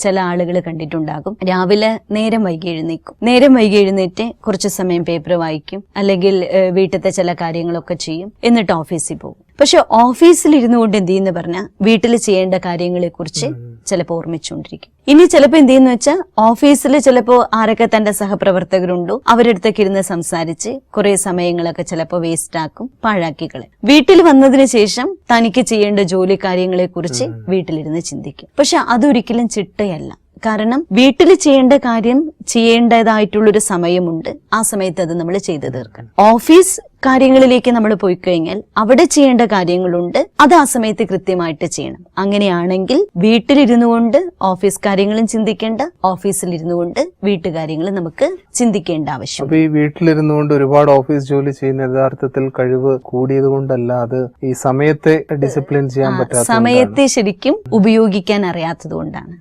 ചില ആളുകൾ കണ്ടിട്ടുണ്ടാകും. രാവിലെ നേരം വൈകി എഴുന്നേക്കും. നേരം വൈകി എഴുന്നേറ്റ് കുറച്ചു സമയം പേപ്പർ വായിക്കും, അല്ലെങ്കിൽ വീട്ടിലത്തെ ചില കാര്യങ്ങളൊക്കെ ചെയ്യും, എന്നിട്ട് ഓഫീസിൽ പോകും. പക്ഷെ ഓഫീസിൽ ഇരുന്നു കൊണ്ട് എന്ത് ചെയ്യുന്ന പറഞ്ഞാൽ വീട്ടിൽ ചെയ്യേണ്ട കാര്യങ്ങളെ കുറിച്ച് ചിലപ്പോൾ ഓർമ്മിച്ചുകൊണ്ടിരിക്കും. ഇനി ചിലപ്പോൾ എന്ത് ചെയ്യുന്ന വെച്ചാൽ ഓഫീസിൽ ചിലപ്പോൾ ആരൊക്കെ തന്റെ സഹപ്രവർത്തകരുണ്ടോ അവരടുത്തൊക്കെ ഇരുന്ന് സംസാരിച്ച് കുറെ സമയങ്ങളൊക്കെ ചിലപ്പോൾ വേസ്റ്റ് ആക്കും, പാഴാക്കികളെ. വീട്ടിൽ വന്നതിന് ശേഷം തനിക്ക് ചെയ്യേണ്ട ജോലി കാര്യങ്ങളെ കുറിച്ച് വീട്ടിലിരുന്ന് ചിന്തിക്കും. പക്ഷെ അതൊരിക്കലും ചിട്ടയല്ല. കാരണം വീട്ടിൽ ചെയ്യേണ്ട കാര്യം ചെയ്യേണ്ടതായിട്ടുള്ളൊരു സമയമുണ്ട്. ആ സമയത്ത് അത് നമ്മൾ ചെയ്തു തീർക്കണം. ഓഫീസ് കാര്യങ്ങളിലേക്ക് നമ്മൾ പോയി കഴിഞ്ഞാൽ അവിടെ ചെയ്യേണ്ട കാര്യങ്ങളുണ്ട്, അത് ആ സമയത്ത് കൃത്യമായിട്ട് ചെയ്യണം. അങ്ങനെയാണെങ്കിൽ വീട്ടിലിരുന്നു കൊണ്ട് ഓഫീസ് കാര്യങ്ങളും ചിന്തിക്കേണ്ട, ഓഫീസിലിരുന്നു കൊണ്ട് വീട്ടുകാര്യങ്ങളും നമുക്ക് ചിന്തിക്കേണ്ട ആവശ്യം. അപ്പൊ ഈ വീട്ടിലിരുന്നു കൊണ്ട് ഒരുപാട് ഓഫീസ് ജോലി ചെയ്യുന്ന യഥാർത്ഥത്തിൽ കഴിവ് കൂടിയത് കൊണ്ടല്ല, അത് ഈ സമയത്തെ ഡിസിപ്ലിൻ ചെയ്യാൻ പറ്റാത്ത, സമയത്തെ ശരിക്കും ഉപയോഗിക്കാൻ അറിയാത്തത് കൊണ്ടാണ്.